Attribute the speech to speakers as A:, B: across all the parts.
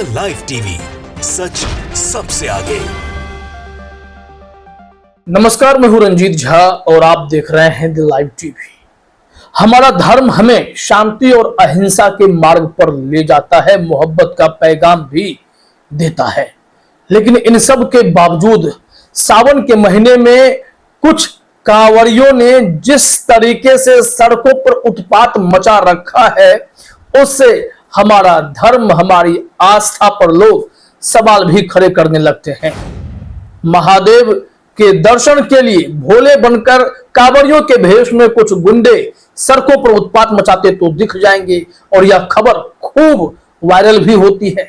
A: India live TV, सच सबसे आगे।
B: नमस्कार, मैं हूं रंजीत झा और आप देख रहे हैं द लाइव टीवी। हमारा धर्म हमें शांति और अहिंसा के मार्ग पर ले जाता है, मोहब्बत का पैगाम भी देता है। लेकिन इन सब के बावजूद सावन के महीने में कुछ कांवरियों ने जिस तरीके से सड़कों पर उत्पात मचा रखा है, उससे हमारा धर्म, हमारी आस्था पर लोग सवाल भी खड़े करने लगते हैं। महादेव के दर्शन के लिए भोले बनकर कांवरियों के भेष में कुछ गुंडे सड़कों पर उत्पात मचाते तो दिख जाएंगे और यह खबर खूब वायरल भी होती है।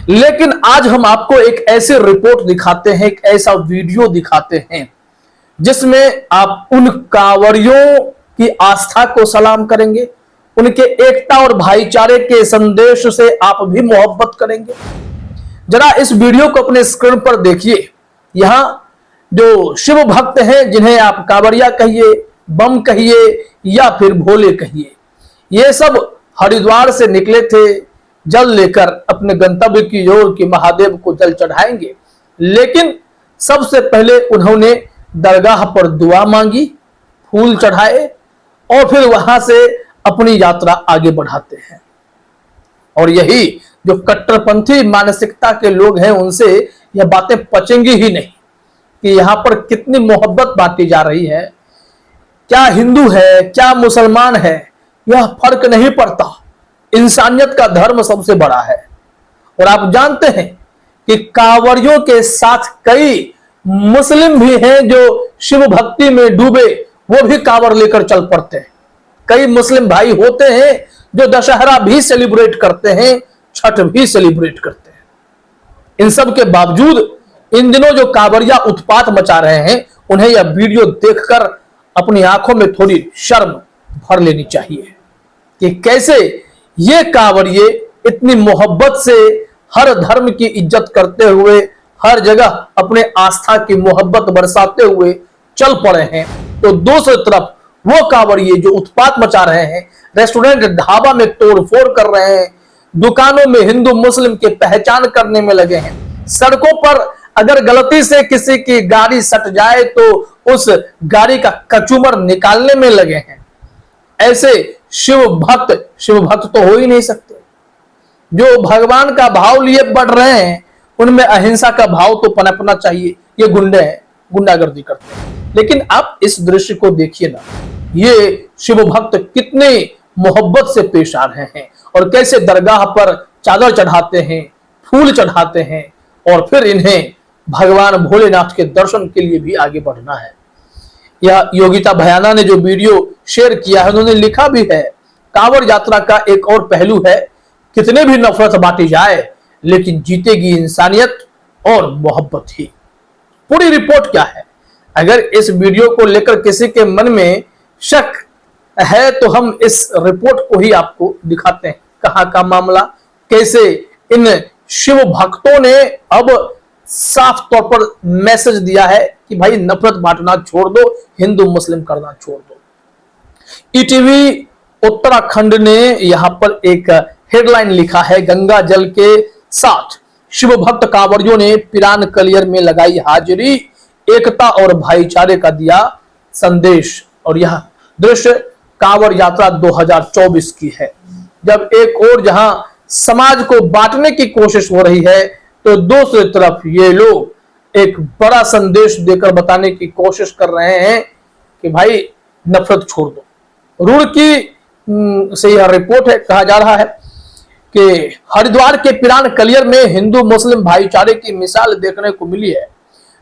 B: लेकिन आज हम आपको एक ऐसी रिपोर्ट दिखाते हैं, एक ऐसा वीडियो दिखाते हैं जिसमें आप उन कांवरियों की आस्था को सलाम करेंगे, उनके एकता और भाईचारे के संदेश से आप भी मोहब्बत करेंगे। जरा इस वीडियो को अपने स्क्रीन पर देखिए। यहां जो शिव भक्त हैं, जिन्हें आप कांवरिया कहिए, बम कहिए या फिर भोले कहिए, ये सब हरिद्वार से निकले थे जल लेकर अपने गंतव्य की ओर कि महादेव को जल चढ़ाएंगे। लेकिन सबसे पहले उन्होंने दरगाह पर दुआ मांगी, फूल चढ़ाए और फिर वहां से अपनी यात्रा आगे बढ़ाते हैं। और यही जो कट्टरपंथी मानसिकता के लोग हैं, उनसे यह बातें पचेंगी ही नहीं कि यहां पर कितनी मोहब्बत बांटी जा रही है। क्या हिंदू है, क्या मुसलमान है, यह फर्क नहीं पड़ता। इंसानियत का धर्म सबसे बड़ा है। और आप जानते हैं कि कांवरियों के साथ कई मुस्लिम भी हैं जो शिव भक्ति में डूबे, वो भी कांवर लेकर चल पड़ते हैं। कई मुस्लिम भाई होते हैं जो दशहरा भी सेलिब्रेट करते हैं, छठ भी सेलिब्रेट करते हैं। इन सब के बावजूद इन दिनों जो कांवरिया उत्पात मचा रहे हैं, उन्हें यह वीडियो देखकर अपनी आंखों में थोड़ी शर्म भर लेनी चाहिए कि कैसे ये कांवरिये इतनी मोहब्बत से हर धर्म की इज्जत करते हुए, हर जगह अपने आस्था की मोहब्बत बरसाते हुए चल पड़े हैं। तो दूसरी तरफ वो कांवरिये जो उत्पात मचा रहे हैं, रेस्टोरेंट ढाबा में तोड़फोड़ कर रहे हैं, दुकानों में हिंदू मुस्लिम की पहचान करने में लगे हैं, सड़कों पर अगर गलती से किसी की गाड़ी सट जाए तो उस गाड़ी का कचूमर निकालने में लगे हैं। ऐसे शिव भक्त तो हो ही नहीं सकते। जो भगवान का भाव लिए बढ़ रहे हैं, उनमें अहिंसा का भाव तो पनपना चाहिए। ये गुंडे हैं, गुंडागर्दी करते हैं। लेकिन आप इस दृश्य को देखिए ना, ये शिव भक्त कितने मोहब्बत से पेश आ रहे हैं और कैसे दरगाह पर चादर चढ़ाते हैं, फूल चढ़ाते हैं और फिर इन्हें भगवान भोलेनाथ के दर्शन के लिए भी आगे बढ़ना है। यह योगिता भयाना ने जो वीडियो शेयर किया है, उन्होंने लिखा भी है, कांवड़ यात्रा का एक और पहलू है, कितने भी नफरत बांटी जाए लेकिन जीतेगी इंसानियत और मोहब्बत ही। पूरी रिपोर्ट क्या है? अगर इस वीडियो को लेकर किसी के मन में शक है तो हम इस रिपोर्ट को ही आपको दिखाते हैं। कहां का मामला, कैसे इन शिव भक्तों ने अब साफ तौर पर मैसेज दिया है कि भाई नफरत बांटना छोड़ दो, हिंदू मुस्लिम करना छोड़ दो। ईटीवी उत्तराखंड ने यहां पर एक हेडलाइन लिखा है, गंगा जल के साथ शिव भक्त कांवरियों ने पिरान कलियर में लगाई हाजिरी, एकता और भाईचारे का दिया संदेश। और यह दृश्य कांवड़ यात्रा 2024 की है, जब एक और जहां समाज को बांटने की कोशिश हो रही है, तो दूसरी तरफ ये लोग एक बड़ा संदेश देकर बताने की कोशिश कर रहे हैं कि भाई नफरत छोड़ दो। रुड़की से यह रिपोर्ट है, कहा जा रहा है कि हरिद्वार के पिरान कलियर में हिंदू मुस्लिम भाईचारे की मिसाल देखने को मिली है।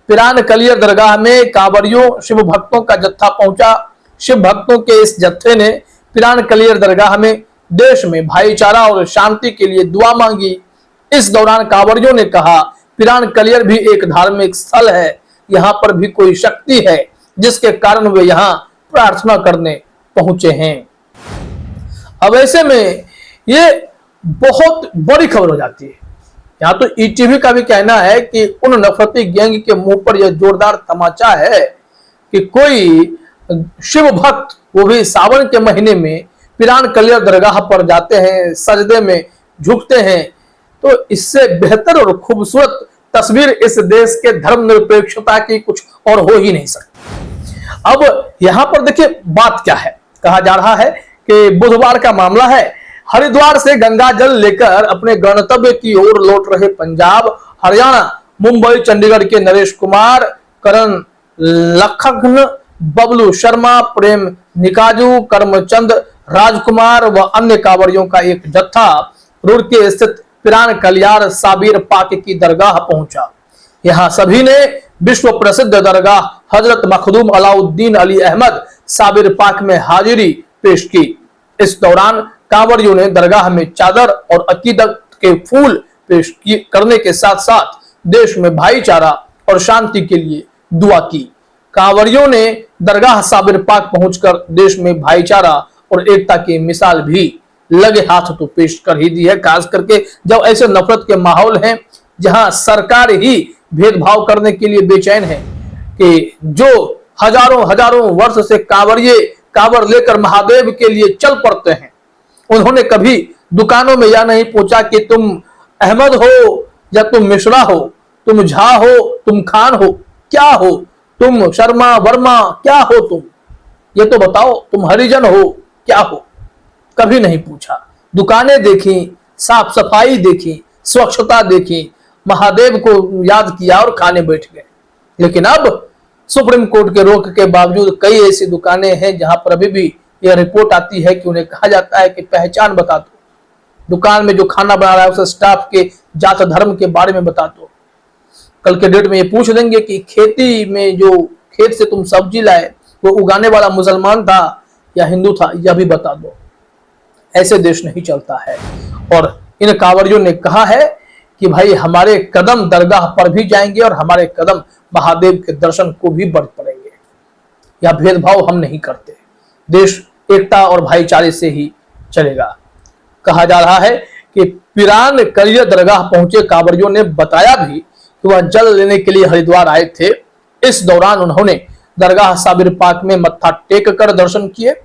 B: पिरान कलियर दरगाह में कांवरियों शिव भक्तों का जत्था पहुंचा। शिव भक्तों के इस जत्थे ने पिरान कलियर दरगाह में देश में भाईचारा और शांति के लिए दुआ मांगी। इस दौरान कांवरियों ने कहा, पिरान कलियर भी एक धार्मिक स्थल है, यहाँ पर भी कोई शक्ति है जिसके कारण वे यहाँ प्रार्थना करने पहुंचे हैं। अब ऐसे में ये बहुत बड़ी खबर हो जाती है। यहाँ तो ईटीवी का भी कहना है कि उन नफरती गैंग के मुंह पर यह जोरदार तमाचा है कि कोई शिव भक्त, वो भी सावन के महीने में, पिरान कलियर दरगाह पर जाते हैं, सजदे में झुकते हैं, तो इससे बेहतर और खूबसूरत तस्वीर इस देश के धर्मनिरपेक्षता की कुछ और हो ही नहीं सकती। अब यहां पर देखिए बात क्या है, कहा जा रहा है कि बुधवार का मामला है। हरिद्वार से गंगा जल लेकर अपने गंतव्य की ओर लौट रहे पंजाब, हरियाणा, मुंबई, चंडीगढ़ के नरेश कुमार, करण लखन, बबलू शर्मा, प्रेम निकाजू, करमचंद राजकुमार व अन्य कांवरियों का एक जत्था रुड़की स्थित पिरान कलियार साबिर पाक की दरगाह पहुंचा। यहां सभी ने विश्व प्रसिद्ध दरगाह हजरत मखदूम अलाउद्दीन अली अहमद साबिर पाक में हाजिरी पेश की। इस दौरान कांवरियों ने दरगाह में चादर और अकीदत के फूल पेश करने के साथ साथ देश में भाईचारा और शांति के लिए दुआ की। कांवरियों ने दरगाह साबिर पाक पहुंचकर देश में भाईचारा और एकता की मिसाल भी लगे हाथ तो पेश कर ही दी है। खास करके जब ऐसे नफरत के माहौल हैं, जहां सरकार ही भेदभाव करने के लिए बेचैन है कि जो हजारों हजारों वर्ष से कांवर लेकर महादेव के लिए चल पड़ते हैं, उन्होंने कभी दुकानों में यह नहीं पूछा कि तुम अहमद हो या तुम मिश्रा हो, तुम झा हो, तुम खान हो, क्या हो, तुम शर्मा वर्मा क्या हो, तुम ये तो बताओ, तुम हरिजन हो क्या हो, कभी नहीं पूछा। दुकानें देखी, साफ सफाई देखी, स्वच्छता देखी, महादेव को याद किया और खाने बैठ गए। लेकिन अब सुप्रीम कोर्ट के रोक के बावजूद कई ऐसी दुकानें हैं जहां पर अभी भी यह रिपोर्ट आती है कि उन्हें कहा जाता है कि पहचान बता दो, दुकान में जो खाना बना रहा है उसे स्टाफ के जात धर्म के बारे में बता दो। कल के डेट में ये पूछ देंगे कि खेती में जो खेत से तुम सब्जी लाए वो उगाने वाला मुसलमान था या हिंदू था, यह भी बता दो। ऐसे देश नहीं चलता है। और इन कांवरियों ने कहा है कि भाई हमारे कदम दरगाह पर भी जाएंगे और हमारे कदम महादेव के दर्शन को भी बढ़ पड़ेंगे। यह भेदभाव हम नहीं करते, देश एकता और भाईचारे से ही चलेगा। कहा जा रहा है कि पिरान कलिया दरगाह पहुंचे कांवरियों ने बताया भी कि वह जल लेने के लिए हरिद्वार आए थे। इस दौरान उन्होंने दरगाह साबिर पाक में मत्था टेक कर दर्शन किए।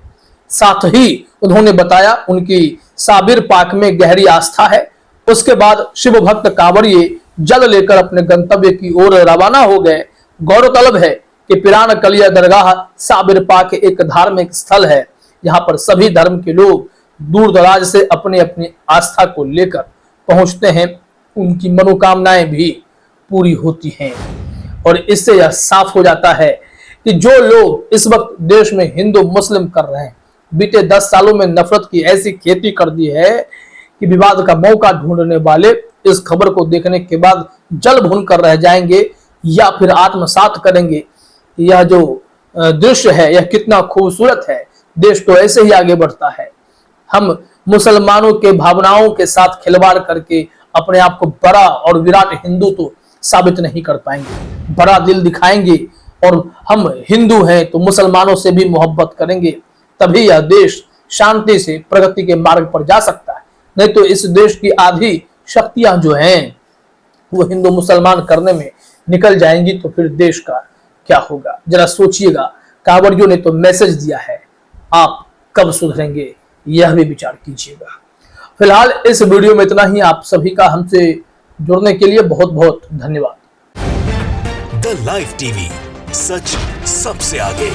B: साथ ही उन्होंने बताया उनकी साबिर पाक में गहरी आस्था है। उसके बाद शिव भक्त कांवरिये जल लेकर अपने गंतव्य की ओर रवाना हो गए। गौरतलब है कि पिरान कलिया दरगाह साबिर पाक एक धार्मिक स्थल है, जहां पर सभी धर्म के लोग दूर दराज से अपने अपनी आस्था को लेकर पहुंचते हैं। उनकी मनोकामनाएं भी पूरी होती हैं। और इससे यह साफ हो जाता है कि जो लोग इस वक्त देश में हिंदू मुस्लिम कर रहे हैं, बीते 10 सालों में नफरत की ऐसी खेती कर दी है कि विवाद का मौका ढूंढने वाले इस खबर को देखने के बाद जल भून कर रह जाएंगे या फिर आत्मसात करेंगे। यह जो दृश्य है यह कितना खूबसूरत है। देश तो ऐसे ही आगे बढ़ता है। हम मुसलमानों के भावनाओं के साथ खिलवाड़ करके अपने आप को बड़ा और विराट हिंदू तो साबित नहीं कर पाएंगे। बड़ा दिल दिखाएंगे और हम हिंदू हैं तो मुसलमानों से भी मोहब्बत करेंगे, तभी यह देश शांति से प्रगति के मार्ग पर जा सकता है। नहीं तो इस देश की आधी शक्तियां जो हैं वो हिंदू मुसलमान करने में निकल जाएंगी, तो फिर देश का क्या होगा। जरा सोचिएगा। कांवरियों ने तो मैसेज दिया है, आप कब सुधरेंगे यह भी विचार कीजिएगा। फिलहाल इस वीडियो में इतना ही। आप सभी का हमसे जुड़ने के लिए बहुत बहुत धन्यवाद।
A: द लाइव टीवी, सच सबसे आगे।